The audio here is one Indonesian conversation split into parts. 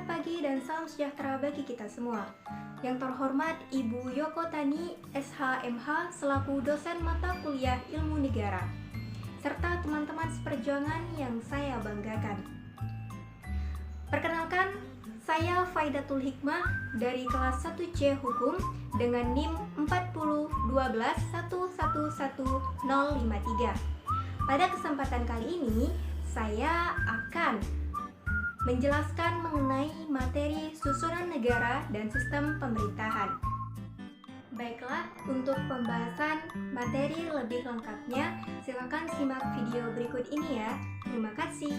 pagi dan salam sejahtera bagi kita semua. Yang terhormat Ibu Yoko Tani, SHMH, selaku dosen mata kuliah Ilmu Negara, serta teman-teman seperjuangan yang saya banggakan. Perkenalkan, saya Faidatul Hikmah dari kelas 1C Hukum dengan NIM 40121111053. Pada kesempatan kali ini, saya akan menjelaskan mengenai materi susunan negara dan sistem pemerintahan. Baiklah, untuk pembahasan materi lebih lengkapnya, silakan simak video berikut ini ya. Terima kasih.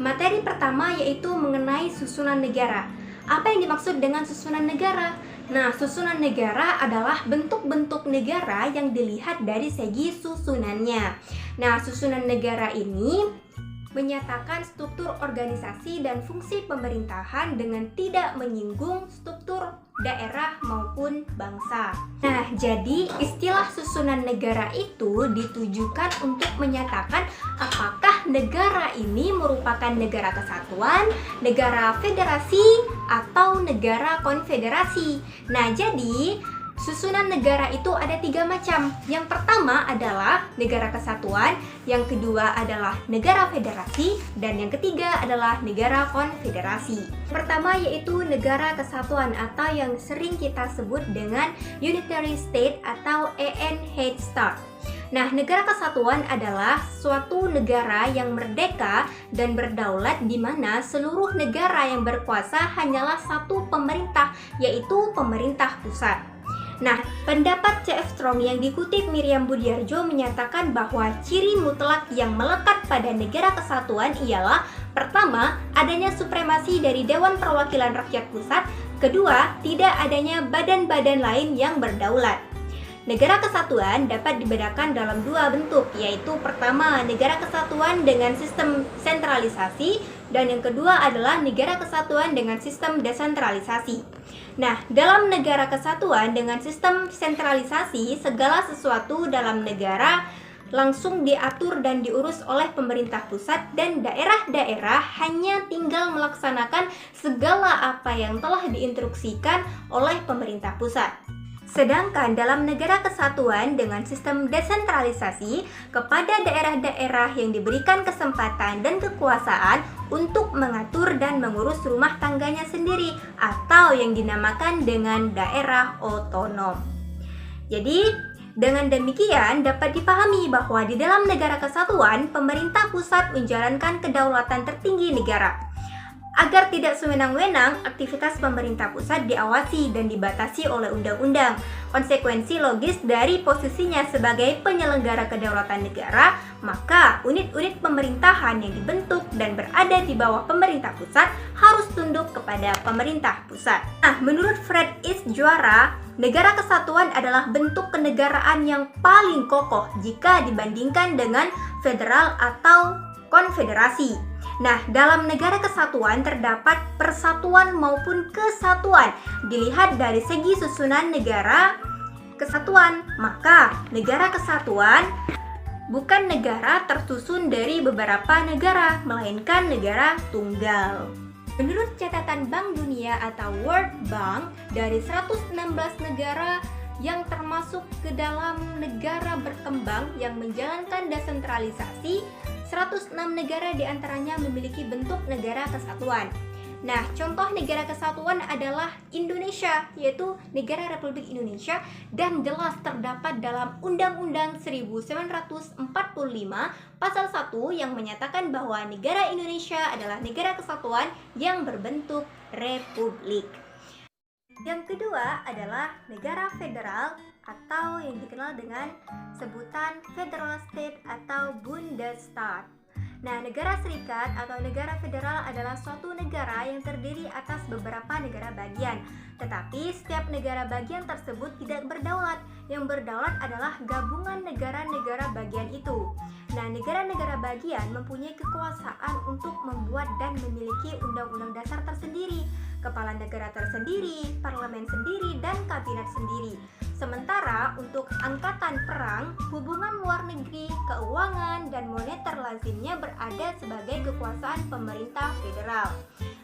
Materi pertama yaitu mengenai susunan negara. Apa yang dimaksud dengan susunan negara? Nah, susunan negara adalah bentuk-bentuk negara yang dilihat dari segi susunannya. Nah, susunan negara ini menyatakan struktur organisasi dan fungsi pemerintahan dengan tidak menyinggung struktur daerah maupun bangsa. Nah, jadi istilah susunan negara itu ditujukan untuk menyatakan apakah negara ini merupakan negara kesatuan, negara federasi, atau negara konfederasi. Nah, jadi susunan negara itu ada 3 macam. Yang pertama adalah negara kesatuan, yang kedua adalah negara federasi, dan yang ketiga adalah negara konfederasi. Pertama yaitu negara kesatuan atau yang sering kita sebut dengan Unitary State atau ENH. Nah, negara kesatuan adalah suatu negara yang merdeka dan berdaulat di mana seluruh negara yang berkuasa hanyalah satu pemerintah, yaitu pemerintah pusat. Nah, pendapat C.F. Strong yang dikutip Miriam Budiarjo menyatakan bahwa ciri mutlak yang melekat pada negara kesatuan ialah pertama, adanya supremasi dari Dewan Perwakilan Rakyat Pusat, kedua, tidak adanya badan-badan lain yang berdaulat. Negara kesatuan dapat dibedakan dalam 2 bentuk, yaitu pertama, negara kesatuan dengan sistem sentralisasi, dan yang kedua adalah negara kesatuan dengan sistem desentralisasi. Nah, dalam negara kesatuan dengan sistem sentralisasi, segala sesuatu dalam negara langsung diatur dan diurus oleh pemerintah pusat dan daerah-daerah hanya tinggal melaksanakan segala apa yang telah diinstruksikan oleh pemerintah pusat. Sedangkan dalam negara kesatuan dengan sistem desentralisasi, kepada daerah-daerah yang diberikan kesempatan dan kekuasaan untuk mengatur dan mengurus rumah tangganya sendiri atau yang dinamakan dengan daerah otonom. Jadi, dengan demikian dapat dipahami bahwa di dalam negara kesatuan, pemerintah pusat menjalankan kedaulatan tertinggi negara. Agar tidak sewenang-wenang, aktivitas pemerintah pusat diawasi dan dibatasi oleh undang-undang. Konsekuensi logis dari posisinya sebagai penyelenggara kedaulatan negara, maka unit-unit pemerintahan yang dibentuk dan berada di bawah pemerintah pusat harus tunduk kepada pemerintah pusat. Nah, menurut Fred East Juara, negara kesatuan adalah bentuk kenegaraan yang paling kokoh jika dibandingkan dengan federal atau konfederasi. Nah, dalam negara kesatuan terdapat persatuan maupun kesatuan. Dilihat dari segi susunan negara kesatuan, maka negara kesatuan bukan negara tersusun dari beberapa negara, melainkan negara tunggal. Menurut catatan Bank Dunia atau World Bank, dari 116 negara yang termasuk ke dalam negara berkembang yang menjalankan desentralisasi, 106 negara diantaranya memiliki bentuk negara kesatuan. Nah, contoh negara kesatuan adalah Indonesia, yaitu Negara Republik Indonesia, dan jelas terdapat dalam Undang-Undang 1945 Pasal 1 yang menyatakan bahwa negara Indonesia adalah negara kesatuan yang berbentuk republik. Yang kedua adalah negara federal atau yang dikenal dengan sebutan Federal State atau Bundesstaat. Nah, negara serikat atau negara federal adalah suatu negara yang terdiri atas beberapa negara bagian. Tetapi setiap negara bagian tersebut tidak berdaulat. Yang berdaulat adalah gabungan negara-negara bagian itu. Nah, negara-negara bagian mempunyai kekuasaan untuk membuat dan memiliki undang-undang dasar tersendiri. kepala negara tersendiri, parlemen sendiri, dan kabinet sendiri. Sementara untuk angkatan perang, hubungan luar negeri, keuangan, dan moneter lazimnya berada sebagai kekuasaan pemerintah federal.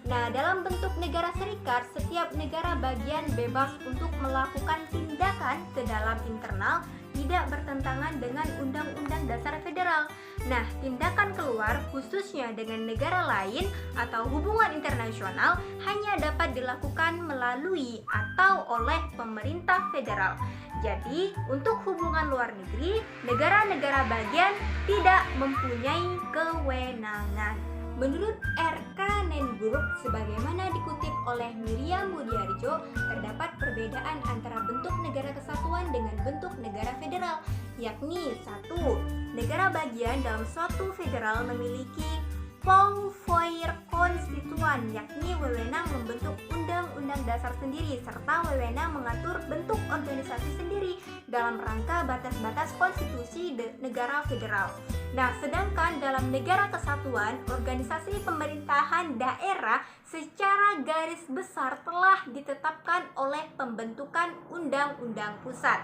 Nah, dalam bentuk negara serikat, setiap negara bagian bebas untuk melakukan tindakan ke dalam internal tidak bertentangan dengan Undang-Undang Dasar Federal. Nah, tindakan keluar khususnya dengan negara lain atau hubungan internasional hanya dapat dilakukan melalui atau oleh pemerintah federal. Jadi, untuk hubungan luar negeri, negara-negara bagian tidak mempunyai kewenangan. Menurut RK Nenburg, sebagaimana dikutip oleh Miriam Budiarjo, terdapat perbedaan antara bentuk negara kesatuan dengan bentuk negara federal, yakni 1. Negara bagian dalam suatu federal memiliki pouvoir konstituan, yakni wewenang membentuk undang-undang dasar sendiri serta wewenang mengatur bentuk organisasi sendiri dalam rangka batas-batas konstitusi negara federal. Nah, sedangkan dalam negara kesatuan, organisasi pemerintahan daerah secara garis besar telah ditetapkan oleh pembentukan undang-undang pusat.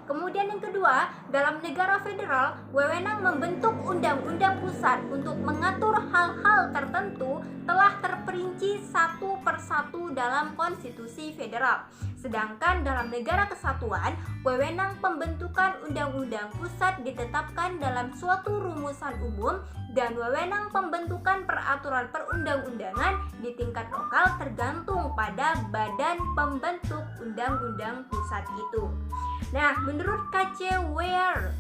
Kemudian yang kedua, dalam negara federal, wewenang membentuk undang-undang pusat untuk mengatur hal-hal tertentu telah terperinci satu persatu dalam konstitusi federal. Sedangkan dalam negara kesatuan, wewenang pembentukan undang-undang pusat ditetapkan dalam suatu rumusan umum dan wewenang pembentukan peraturan perundang-undangan di tingkat lokal tergantung pada badan pembentuk undang-undang pusat itu. Nah, menurut K.C. Weir,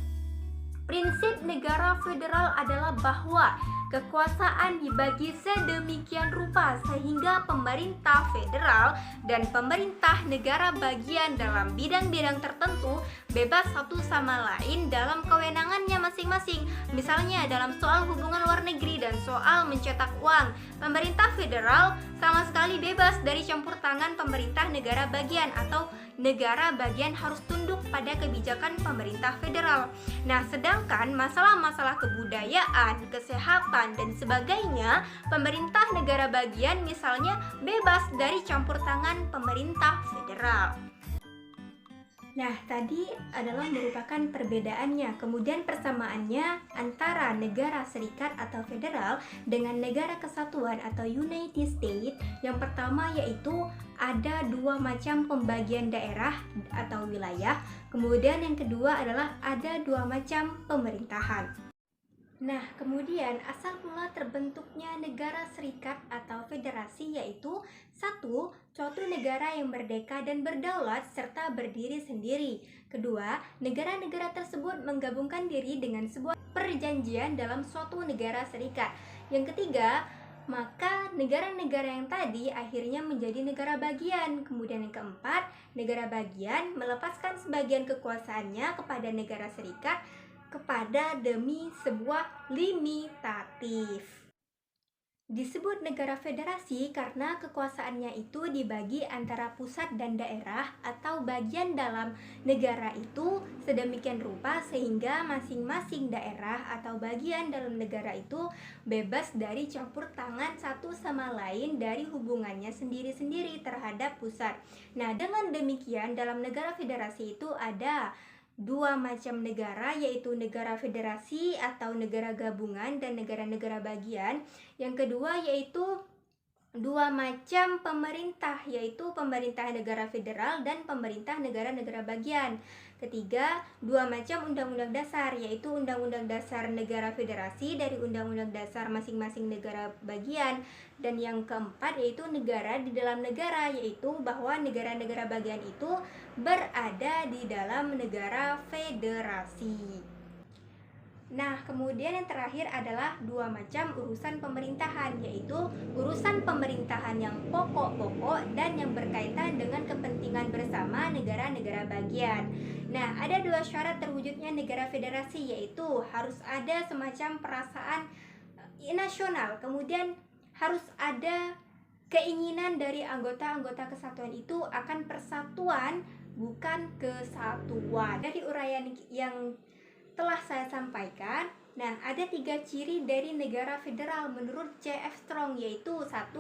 prinsip negara federal adalah bahwa kekuasaan dibagi sedemikian rupa sehingga pemerintah federal dan pemerintah negara bagian dalam bidang-bidang tertentu bebas satu sama lain dalam kewenangannya masing-masing. Misalnya dalam soal hubungan luar negeri dan soal mencetak uang, pemerintah federal sama sekali bebas dari campur tangan pemerintah negara bagian atau negara bagian harus tunduk pada kebijakan pemerintah federal. Nah, sedangkan masalah-masalah kebudayaan, kesehatan, dan sebagainya, pemerintah negara bagian misalnya bebas dari campur tangan pemerintah federal. Nah, tadi adalah merupakan perbedaannya. Kemudian persamaannya antara negara serikat atau federal dengan negara kesatuan atau United States. Yang pertama yaitu ada dua macam pembagian daerah atau wilayah. Kemudian yang kedua adalah ada dua macam pemerintahan. Nah, kemudian asal mula terbentuknya negara serikat atau federasi yaitu 1. Suatu negara yang merdeka dan berdaulat serta berdiri sendiri. Kedua, negara-negara tersebut menggabungkan diri dengan sebuah perjanjian dalam suatu negara serikat. Yang ketiga, maka negara-negara yang tadi akhirnya menjadi negara bagian. Kemudian yang keempat, negara bagian melepaskan sebagian kekuasaannya kepada negara serikat kepada demi sebuah limitatif. Disebut negara federasi karena kekuasaannya itu dibagi antara pusat dan daerah atau bagian dalam negara itu sedemikian rupa sehingga masing-masing daerah atau bagian dalam negara itu bebas dari campur tangan satu sama lain dari hubungannya sendiri-sendiri terhadap pusat. Nah, dengan demikian dalam negara federasi itu ada dua macam negara, yaitu negara federasi atau negara gabungan dan negara-negara bagian. Yang kedua yaitu dua macam pemerintah, yaitu pemerintah negara federal dan pemerintah negara-negara bagian. Ketiga, dua macam undang-undang dasar, yaitu undang-undang dasar negara federasi dari undang-undang dasar masing-masing negara bagian. Dan yang keempat yaitu negara di dalam negara, yaitu bahwa negara-negara bagian itu berada di dalam negara federasi. Nah, kemudian yang terakhir adalah dua macam urusan pemerintahan, yaitu urusan pemerintahan yang pokok-pokok dan yang berkaitan dengan kepentingan bersama negara-negara bagian. Nah, ada dua syarat terwujudnya negara federasi, yaitu harus ada semacam perasaan nasional, kemudian harus ada keinginan dari anggota-anggota kesatuan itu akan persatuan, bukan kesatuan. Dari uraian yang telah saya sampaikan, Nah, ada 3 ciri dari negara federal menurut C.F. Strong, yaitu: 1.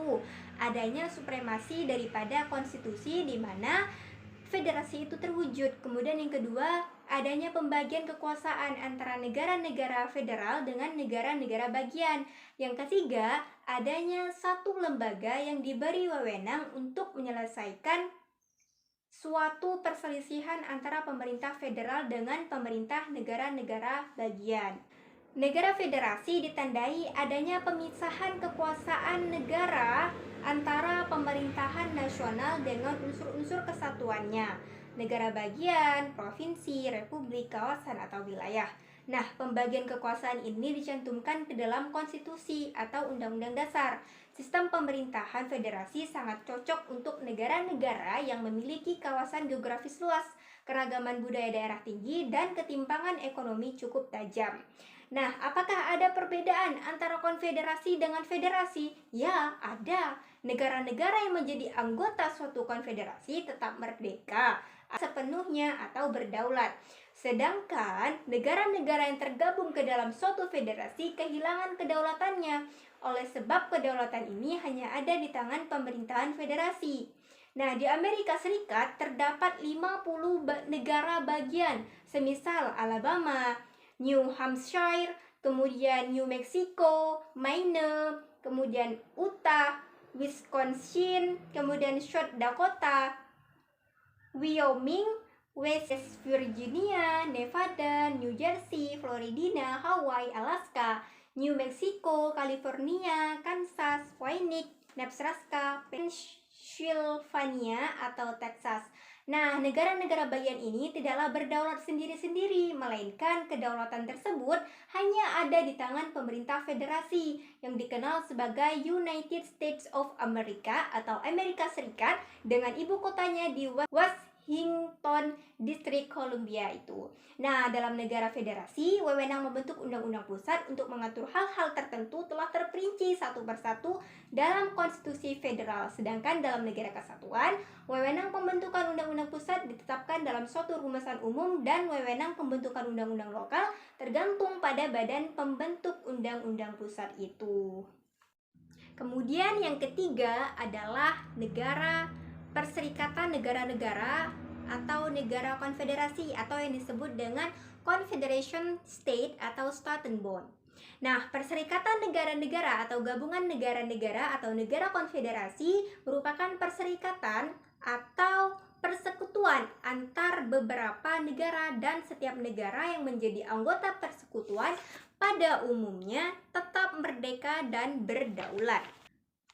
Adanya supremasi daripada konstitusi di mana federasi itu terwujud. Kemudian yang kedua, adanya pembagian kekuasaan antara negara-negara federal dengan negara-negara bagian. Yang ketiga, adanya satu lembaga yang diberi wewenang untuk menyelesaikan suatu perselisihan antara pemerintah federal dengan pemerintah negara-negara bagian. Negara federasi ditandai adanya pemisahan kekuasaan negara antara pemerintahan nasional dengan unsur-unsur kesatuannya, negara bagian, provinsi, republik, kawasan, atau wilayah. Nah, pembagian kekuasaan ini dicantumkan ke dalam konstitusi atau undang-undang dasar. Sistem pemerintahan federasi sangat cocok untuk negara-negara yang memiliki kawasan geografis luas, keragaman budaya daerah tinggi, dan ketimpangan ekonomi cukup tajam. Nah, apakah ada perbedaan antara konfederasi dengan federasi? Ya, ada. Negara-negara yang menjadi anggota suatu konfederasi tetap merdeka sepenuhnya atau berdaulat. Sedangkan negara-negara yang tergabung ke dalam suatu federasi kehilangan kedaulatannya. Oleh sebab kedaulatan ini hanya ada di tangan pemerintahan federasi. Nah, di Amerika Serikat terdapat 50 negara bagian, semisal Alabama, New Hampshire, kemudian New Mexico, Maine, kemudian Utah, Wisconsin, kemudian South Dakota, Wyoming, West Virginia, Nevada, New Jersey, Florida, Hawaii, Alaska, New Mexico, California, Kansas, Phoenix, Nebraska, Pennsylvania, atau Texas. Nah, negara-negara bagian ini tidaklah berdaulat sendiri-sendiri, melainkan kedaulatan tersebut hanya ada di tangan pemerintah federasi yang dikenal sebagai United States of America atau Amerika Serikat dengan ibu kotanya di Washington, Distrik Columbia itu. Nah, dalam negara federasi, wewenang membentuk undang-undang pusat untuk mengatur hal-hal tertentu telah terperinci satu persatu dalam konstitusi federal. Sedangkan dalam negara kesatuan, wewenang pembentukan undang-undang pusat ditetapkan dalam suatu rumusan umum dan wewenang pembentukan undang-undang lokal tergantung pada badan pembentuk undang-undang pusat itu. Kemudian yang ketiga adalah negara perserikatan negara-negara atau negara konfederasi atau yang disebut dengan Confederation State atau Staatenbund. Nah, perserikatan negara-negara atau gabungan negara-negara atau negara konfederasi merupakan perserikatan atau persekutuan antar beberapa negara, dan setiap negara yang menjadi anggota persekutuan pada umumnya tetap merdeka dan berdaulat.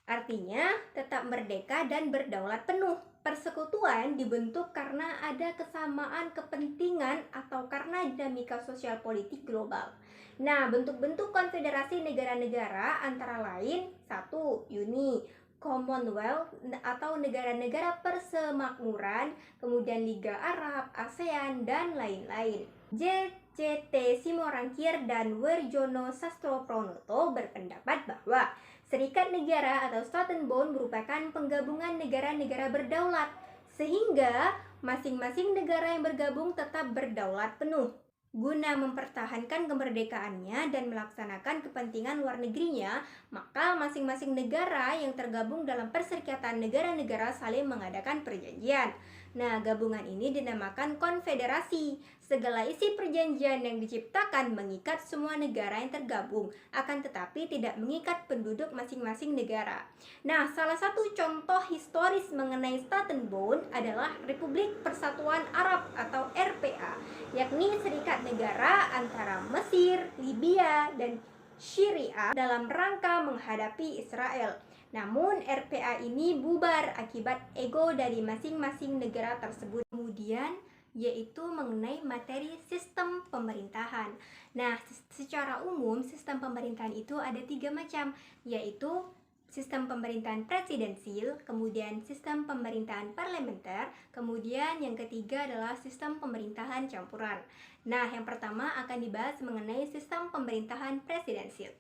Artinya, tetap merdeka dan berdaulat penuh. Persekutuan dibentuk karena ada kesamaan kepentingan atau karena dinamika sosial politik global. Nah, bentuk-bentuk konfederasi negara-negara antara lain: 1. Uni, Commonwealth atau negara-negara persemakmuran, kemudian Liga Arab, ASEAN, dan lain-lain. JCT Simorangkir dan Werjono Sastropronoto berpendapat bahwa Serikat Negara atau Staatenbund merupakan penggabungan negara-negara berdaulat, sehingga masing-masing negara yang bergabung tetap berdaulat penuh. Guna mempertahankan kemerdekaannya dan melaksanakan kepentingan luar negerinya, maka masing-masing negara yang tergabung dalam perserikatan negara-negara saling mengadakan perjanjian. Nah, gabungan ini dinamakan konfederasi. Segala isi perjanjian yang diciptakan mengikat semua negara yang tergabung, akan tetapi tidak mengikat penduduk masing-masing negara. Nah, salah satu contoh historis mengenai Staatenbund adalah Republik Persatuan Arab atau RPA, yakni serikat negara antara Mesir, Libya, dan Syria dalam rangka menghadapi Israel. Namun RPA ini bubar akibat ego dari masing-masing negara tersebut. Kemudian yaitu mengenai materi sistem pemerintahan. Nah, secara umum sistem pemerintahan itu ada 3 macam, yaitu sistem pemerintahan presidensil, kemudian sistem pemerintahan parlementer, kemudian yang ketiga adalah sistem pemerintahan campuran. Nah, yang pertama akan dibahas mengenai sistem pemerintahan presidensil.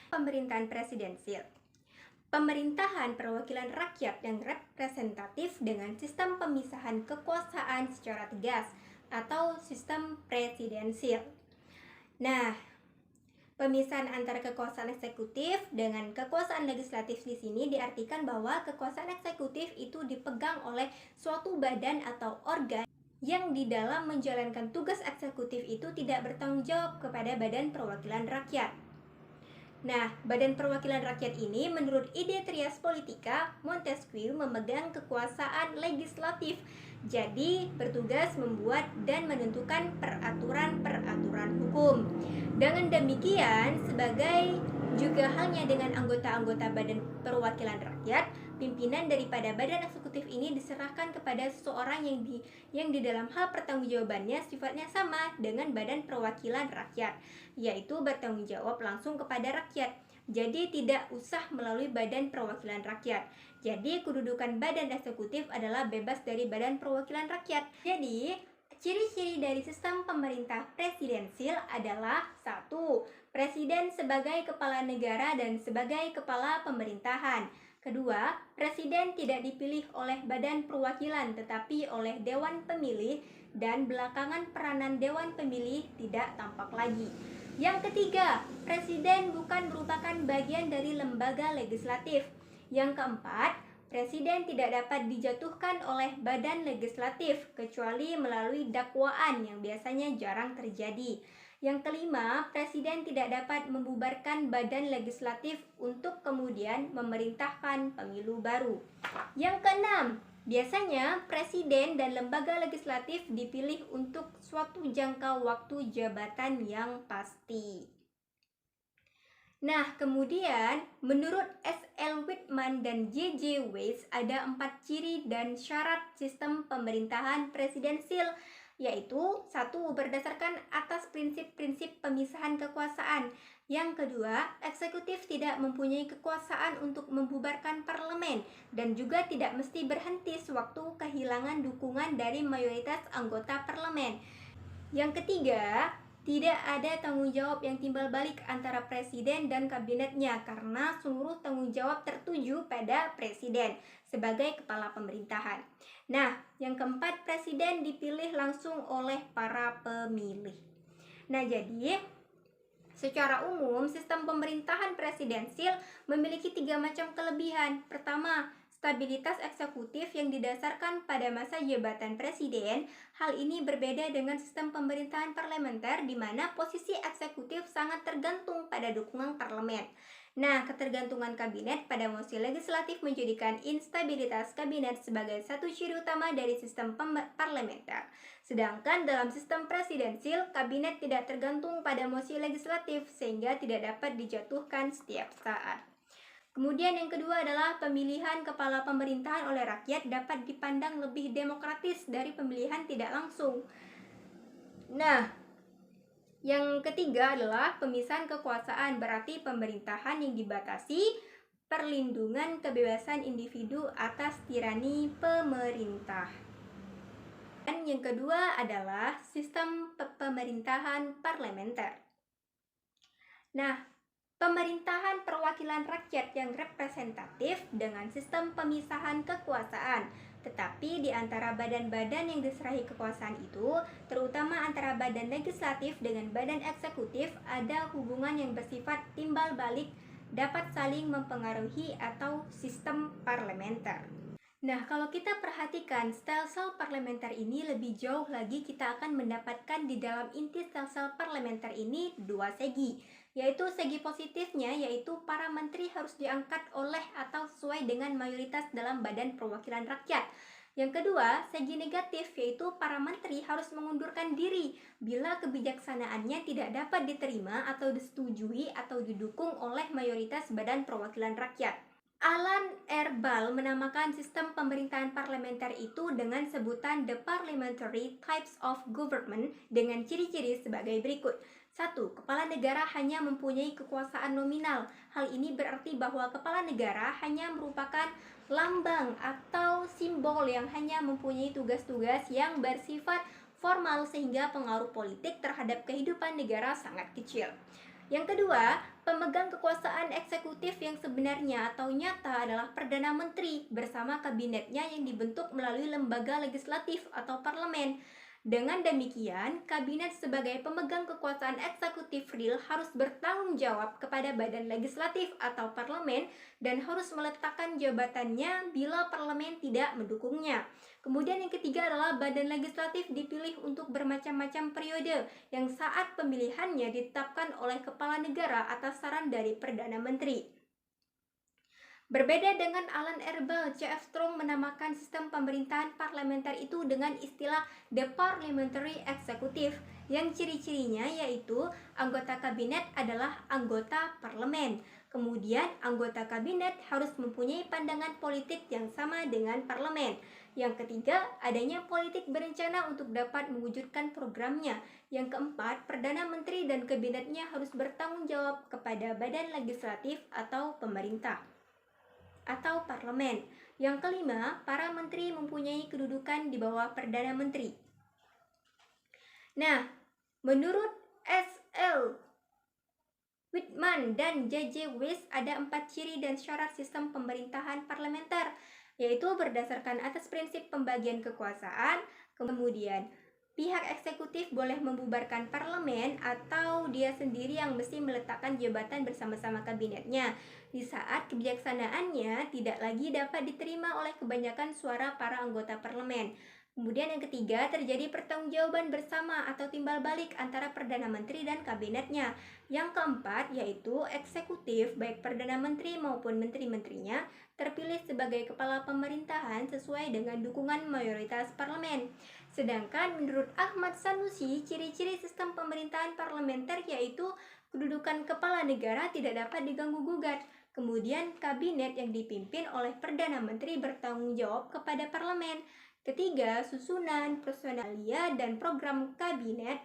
Pemerintahan presidensil: pemerintahan perwakilan rakyat yang representatif dengan sistem pemisahan kekuasaan secara tegas atau sistem presidensil. Nah, Pemisahan antara kekuasaan eksekutif dengan kekuasaan legislatif di sini diartikan bahwa kekuasaan eksekutif itu dipegang oleh suatu badan atau organ yang di dalam menjalankan tugas eksekutif itu tidak bertanggung jawab kepada Badan Perwakilan Rakyat. Nah, Badan Perwakilan Rakyat ini menurut ide Trias Politika, Montesquieu memegang kekuasaan legislatif. Jadi, bertugas membuat dan menentukan peraturan-peraturan hukum. Dengan demikian, sebagai juga halnya dengan anggota-anggota Badan Perwakilan Rakyat, pimpinan daripada badan eksekutif ini diserahkan kepada seseorang yang di dalam hal pertanggungjawabannya sifatnya sama dengan Badan Perwakilan Rakyat, yaitu bertanggung jawab langsung kepada rakyat. Jadi tidak usah melalui Badan Perwakilan Rakyat. Jadi kedudukan badan eksekutif adalah bebas dari Badan Perwakilan Rakyat. Jadi ciri-ciri dari sistem pemerintah presidensil adalah 1. Presiden sebagai kepala negara dan sebagai kepala pemerintahan. Kedua, presiden tidak dipilih oleh Badan Perwakilan tetapi oleh Dewan Pemilih dan belakangan peranan Dewan Pemilih tidak tampak lagi. Yang ketiga, presiden bukan merupakan bagian dari lembaga legislatif. Yang keempat, presiden tidak dapat dijatuhkan oleh badan legislatif kecuali melalui dakwaan yang biasanya jarang terjadi. Yang kelima, presiden tidak dapat membubarkan badan legislatif untuk kemudian memerintahkan pemilu baru. Yang keenam, biasanya presiden dan lembaga legislatif dipilih untuk suatu jangka waktu jabatan yang pasti. Nah, kemudian menurut S.L. Whitman dan J.J. Weiss ada 4 ciri dan syarat sistem pemerintahan presidensil, yaitu 1. Berdasarkan atas prinsip-prinsip pemisahan kekuasaan. Yang kedua, eksekutif tidak mempunyai kekuasaan untuk membubarkan parlemen dan juga tidak mesti berhenti sewaktu kehilangan dukungan dari mayoritas anggota parlemen. Yang ketiga, tidak ada tanggung jawab yang timbal balik antara presiden dan kabinetnya karena seluruh tanggung jawab tertuju pada presiden sebagai kepala pemerintahan. Nah, yang keempat, presiden dipilih langsung oleh para pemilih. Nah, jadi secara umum sistem pemerintahan presidensil memiliki 3 macam kelebihan. Pertama, stabilitas eksekutif yang didasarkan pada masa jabatan presiden. Hal ini berbeda dengan sistem pemerintahan parlementer di mana posisi eksekutif sangat tergantung pada dukungan parlemen. Nah, ketergantungan kabinet pada mosi legislatif menjadikan instabilitas kabinet sebagai satu ciri utama dari sistem parlementer. Sedangkan dalam sistem presidensil, kabinet tidak tergantung pada mosi legislatif sehingga tidak dapat dijatuhkan setiap saat. Kemudian yang kedua adalah pemilihan kepala pemerintahan oleh rakyat dapat dipandang lebih demokratis dari pemilihan tidak langsung. Nah, yang ketiga adalah pemisahan kekuasaan, berarti pemerintahan yang dibatasi perlindungan kebebasan individu atas tirani pemerintah. Dan yang kedua adalah sistem pemerintahan parlementer. Nah, pemerintahan perwakilan rakyat yang representatif dengan sistem pemisahan kekuasaan. Tetapi di antara badan-badan yang diserahi kekuasaan itu, terutama antara badan legislatif dengan badan eksekutif, ada hubungan yang bersifat timbal balik, dapat saling mempengaruhi atau sistem parlementer. Nah, kalau kita perhatikan sel-sel parlementer ini lebih jauh lagi, kita akan mendapatkan di dalam inti sel-sel parlementer ini 2 segi, yaitu segi positifnya, yaitu para menteri harus diangkat oleh atau sesuai dengan mayoritas dalam Badan Perwakilan Rakyat. Yang kedua, segi negatif, yaitu para menteri harus mengundurkan diri bila kebijaksanaannya tidak dapat diterima atau disetujui atau didukung oleh mayoritas Badan Perwakilan Rakyat. Alan R. Ball menamakan sistem pemerintahan parlementer itu dengan sebutan The Parliamentary Types of Government dengan ciri-ciri sebagai berikut. 1. Kepala negara hanya mempunyai kekuasaan nominal. Hal ini berarti bahwa kepala negara hanya merupakan lambang atau simbol yang hanya mempunyai tugas-tugas yang bersifat formal sehingga pengaruh politik terhadap kehidupan negara sangat kecil. Yang kedua, pemegang kekuasaan eksekutif yang sebenarnya atau nyata adalah Perdana Menteri bersama kabinetnya yang dibentuk melalui lembaga legislatif atau parlemen. Dengan demikian, kabinet sebagai pemegang kekuasaan eksekutif real harus bertanggung jawab kepada badan legislatif atau parlemen dan harus meletakkan jabatannya bila parlemen tidak mendukungnya. Kemudian yang ketiga adalah badan legislatif dipilih untuk bermacam-macam periode yang saat pemilihannya ditetapkan oleh kepala negara atas saran dari Perdana Menteri. Berbeda dengan Alan Erbel, C.F. Strong menamakan sistem pemerintahan parlementer itu dengan istilah The Parliamentary Executive, yang ciri-cirinya yaitu anggota kabinet adalah anggota parlemen. Kemudian anggota kabinet harus mempunyai pandangan politik yang sama dengan parlemen. Yang ketiga, adanya politik berencana untuk dapat mewujudkan programnya. Yang keempat, Perdana Menteri dan kabinetnya harus bertanggung jawab kepada badan legislatif atau pemerintah atau parlemen. Yang kelima, para menteri mempunyai kedudukan di bawah Perdana Menteri. Nah, menurut S.L. Whitman dan J.J. Weiss ada 4 ciri dan syarat sistem pemerintahan parlementer, yaitu berdasarkan atas prinsip pembagian kekuasaan, kemudian pihak eksekutif boleh membubarkan parlemen atau dia sendiri yang mesti meletakkan jabatan bersama-sama kabinetnya di saat kebijaksanaannya tidak lagi dapat diterima oleh kebanyakan suara para anggota parlemen. Kemudian yang ketiga, terjadi pertanggungjawaban bersama atau timbal balik antara Perdana Menteri dan kabinetnya. Yang keempat, yaitu eksekutif, baik Perdana Menteri maupun menteri-menterinya, terpilih sebagai kepala pemerintahan sesuai dengan dukungan mayoritas parlemen. Sedangkan menurut Ahmad Sanusi, ciri-ciri sistem pemerintahan parlementer yaitu kedudukan kepala negara tidak dapat diganggu-gugat. Kemudian kabinet yang dipimpin oleh Perdana Menteri bertanggung jawab kepada parlemen. Ketiga, susunan, personalia, dan program kabinet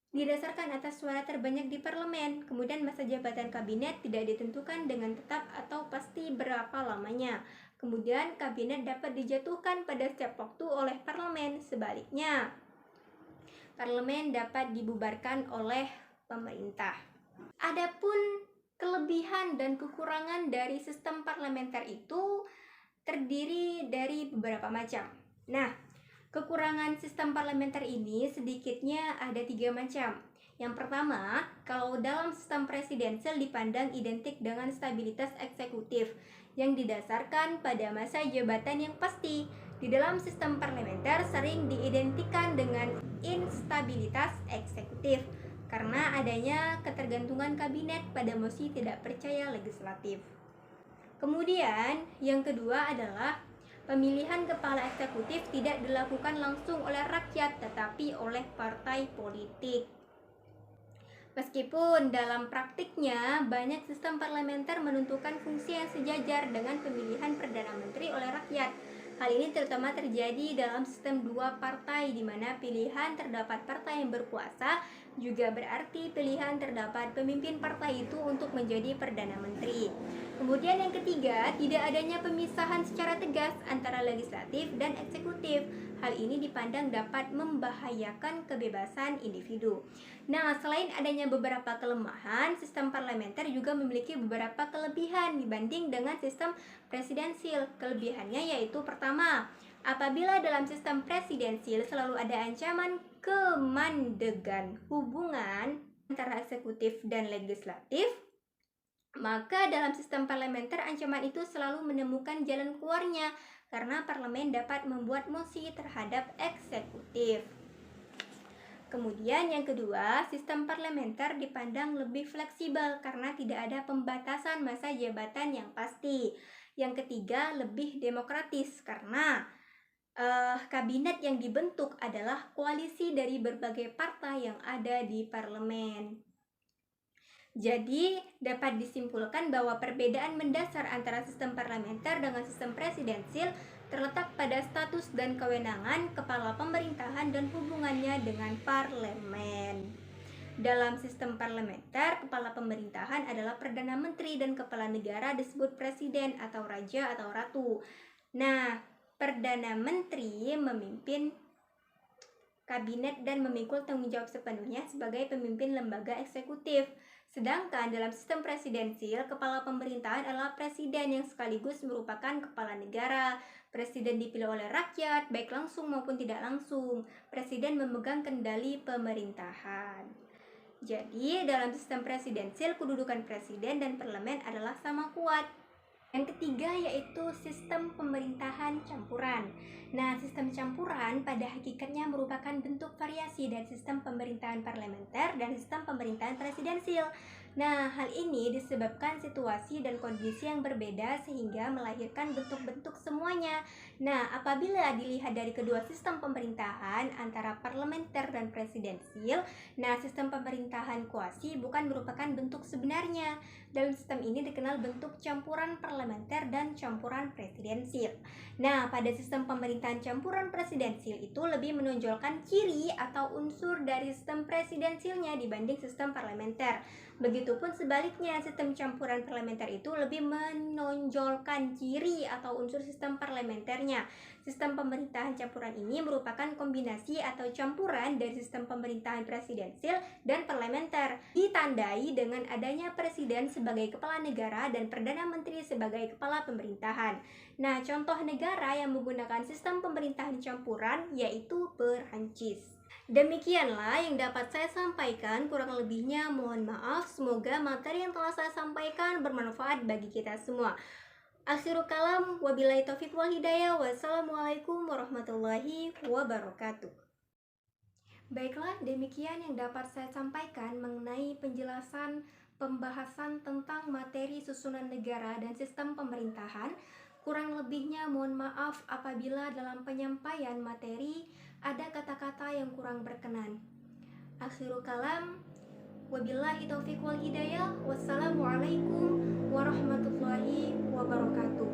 didasarkan atas suara terbanyak di parlemen. Kemudian masa jabatan kabinet tidak ditentukan dengan tetap atau pasti berapa lamanya. Kemudian kabinet dapat dijatuhkan pada setiap waktu oleh parlemen. Sebaliknya, parlemen dapat dibubarkan oleh pemerintah. Adapun kelebihan dan kekurangan dari sistem parlementer itu terdiri dari beberapa macam. Nah, kekurangan sistem parlementer ini sedikitnya ada 3 macam. Yang pertama, kalau dalam sistem presidensial dipandang identik dengan stabilitas eksekutif yang didasarkan pada masa jabatan yang pasti. Di dalam sistem parlementer sering diidentikan dengan instabilitas eksekutif karena adanya ketergantungan kabinet pada mosi tidak percaya legislatif. Kemudian, yang kedua adalah pemilihan kepala eksekutif tidak dilakukan langsung oleh rakyat tetapi oleh partai politik. Meskipun dalam praktiknya banyak sistem parlementer menentukan fungsi yang sejajar dengan pemilihan Perdana Menteri oleh rakyat. Hal ini terutama terjadi dalam sistem 2 partai di mana pilihan terdapat partai yang berkuasa juga berarti pilihan terdapat pemimpin partai itu untuk menjadi Perdana Menteri. Kemudian yang ketiga, tidak adanya pemisahan secara tegas antara legislatif dan eksekutif. Hal ini dipandang dapat membahayakan kebebasan individu. Nah, selain adanya beberapa kelemahan, sistem parlementer juga memiliki beberapa kelebihan dibanding dengan sistem presidensial. Kelebihannya yaitu pertama, apabila dalam sistem presidensial selalu ada ancaman kemandegan hubungan antara eksekutif dan legislatif, maka dalam sistem parlementer ancaman itu selalu menemukan jalan keluarnya karena parlemen dapat membuat mosi terhadap eksekutif. Kemudian yang kedua, sistem parlementer dipandang lebih fleksibel karena tidak ada pembatasan masa jabatan yang pasti. Yang ketiga, lebih demokratis karena kabinet yang dibentuk adalah koalisi dari berbagai partai yang ada di parlemen. Jadi, dapat disimpulkan bahwa perbedaan mendasar antara sistem parlementer dengan sistem presidensial terletak pada status dan kewenangan kepala pemerintahan dan hubungannya dengan parlemen. Dalam sistem parlementer, kepala pemerintahan adalah Perdana Menteri dan kepala negara disebut presiden atau raja atau ratu. Nah, Perdana Menteri memimpin kabinet dan memikul tanggung jawab sepenuhnya sebagai pemimpin lembaga eksekutif. Sedangkan dalam sistem presidensial, kepala pemerintahan adalah presiden yang sekaligus merupakan kepala negara. Presiden dipilih oleh rakyat, baik langsung maupun tidak langsung. Presiden memegang kendali pemerintahan. Jadi, dalam sistem presidensil, kedudukan presiden dan parlemen adalah sama kuat. Yang ketiga yaitu sistem pemerintahan campuran. Nah, sistem campuran pada hakikatnya merupakan bentuk variasi dari sistem pemerintahan parlementer dan sistem pemerintahan presidensil. Nah, hal ini disebabkan situasi dan kondisi yang berbeda sehingga melahirkan bentuk-bentuk semuanya. Nah, apabila dilihat dari kedua sistem pemerintahan antara parlementer dan presidensil, nah sistem pemerintahan kuasi bukan merupakan bentuk sebenarnya. Dalam sistem ini dikenal bentuk campuran parlementer dan campuran presidensil. Nah, pada sistem pemerintahan campuran presidensil itu lebih menonjolkan ciri atau unsur dari sistem presidensilnya dibanding sistem parlementer. Begitupun sebaliknya, sistem campuran parlementer itu lebih menonjolkan ciri atau unsur sistem parlementernya. Sistem pemerintahan campuran ini merupakan kombinasi atau campuran dari sistem pemerintahan presidensil dan parlementer, ditandai dengan adanya presiden sebagai kepala negara dan perdana menteri sebagai kepala pemerintahan. Nah, contoh negara yang menggunakan sistem pemerintahan campuran yaitu Perancis. Demikianlah yang dapat saya sampaikan, kurang lebihnya mohon maaf. Semoga materi yang telah saya sampaikan bermanfaat bagi kita semua. Akhirul kalam, wabillahi taufiq wal hidayah, wassalamualaikum warahmatullahi wabarakatuh. Baiklah, demikian yang dapat saya sampaikan mengenai penjelasan pembahasan tentang materi susunan negara dan sistem pemerintahan. Kurang lebihnya mohon maaf apabila dalam penyampaian materi ada kata-kata yang kurang berkenan. Akhirul kalam, wabillahi taufiq wal hidayah, wassalamualaikum warahmatullahi wabarakatuh.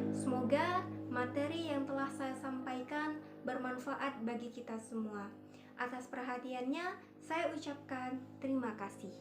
Semoga materi yang telah saya sampaikan bermanfaat bagi kita semua. Atas perhatiannya, saya ucapkan terima kasih.